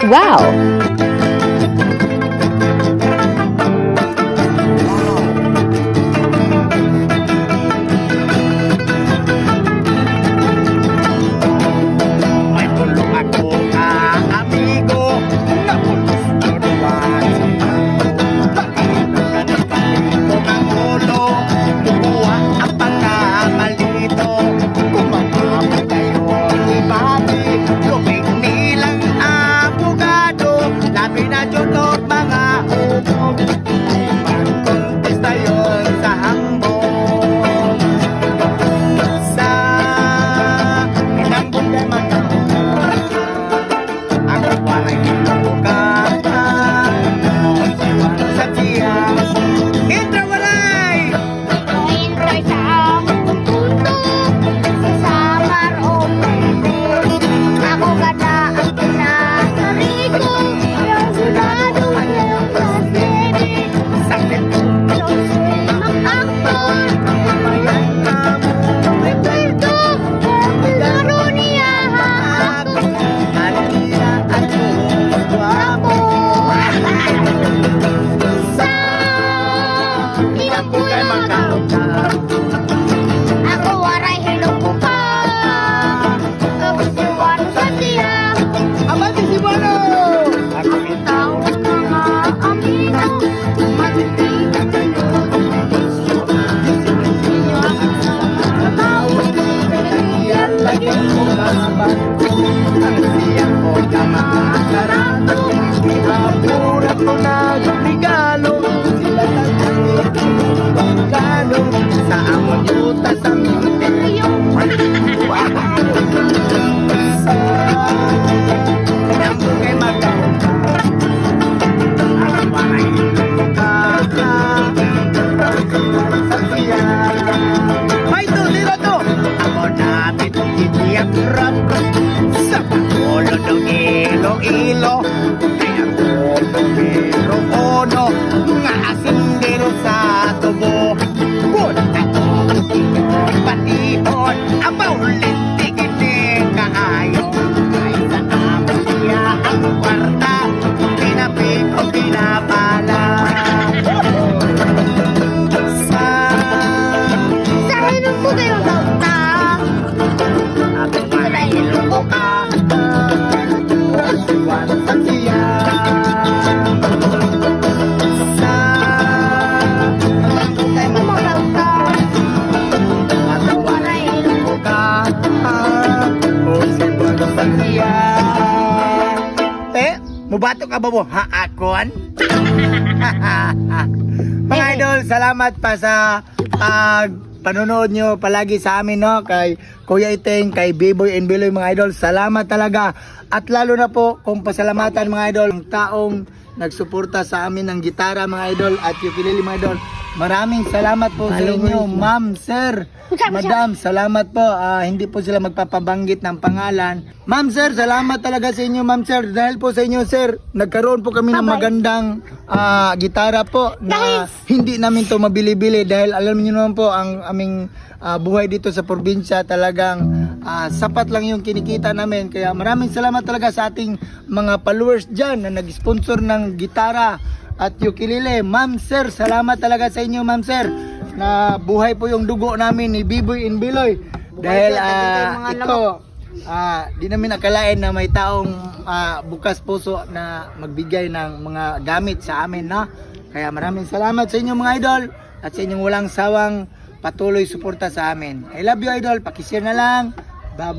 Wow! May tulong ako ka, amigo, na pulos turuan sa pagkakas ng palito ng ulo, bubuwa ang pagkamalito, kumapapag kayo ni Papi, luming nilang abogado, labi na junot mga umog, ay pagkontesta yun sa hambog. Sa inambog kay magkakaroon, ako parang hinuka, sa tiyang Indra Walay! Enroy sa among punto sa marong pwede. Ako ganda ang pinasarito yung sulado ng pagdede. Sakit Ang aktor mayan na may pwede laro niya ako, Maria at guwapo. sa Inambog kay magkakaroon, ako waray hilong buka. Kapusuan sa tiya. abante si Bono! Ako ito. Tawag mga amigo, magtitingan kayo. Tawag Iyan lagi ko laban, ang siyang ko na mga sarado, ihapurat ko na regalo, sila tatangin kano, sa among yuta sa minteryo. Sa inambog kay magkakaroon, ang panay sa siya. May tuliro to! Ako na pitong rap sa pagulo ng ilo-ilo. Kaya ko numero uno, nga asindero sa tubo. Punta ko patihon, abaw lintigin ni kaayo. Kahit sa among siya ang kwarta, pinapik o pinapala. Sa Sa hinong po kayo gauta. ako ay iluka, siwan sa siya. Sa ako kay Mga gauta. ako ay iluka, siwan sa siya. Mubato ka ba mo? Ha, akon? Mga idol, salamat pa sa panonood nyo palagi sa amin, no? Kay Kuya Iteng, kay B-Boy and Biloy, mga idol. Salamat talaga. At lalo na po, kung pasalamatan, mga idol, ang taong nagsuporta sa amin ng gitara, mga idol, at ukulele, mga idol. Maraming salamat po sa inyo, ma'am, sir, madam, salamat po. Hindi po sila magpapabanggit ng pangalan. Ma'am, sir, salamat talaga sa inyo, ma'am, sir. Dahil po sa inyo, sir, nagkaroon po kami ng magandang gitara po na hindi namin to mabili-bili dahil alam niyo naman po ang aming buhay dito sa probinsya talagang sapat lang yung kinikita namin. Kaya maraming salamat talaga sa ating mga followers dyan na nag-sponsor ng gitara at ukulele. Ma'am, sir, salamat talaga sa inyo, ma'am, sir, na buhay po yung dugo namin ni B-Boy and Biloy. Dahil ito, di namin akalain na may taong bukas puso na magbigay ng mga gamit sa amin, no? Kaya maraming salamat sa inyo, mga idol, at sa inyong walang sawang patuloy suporta sa amin. I love you, idol. Pakishare na lang. Bye-bye.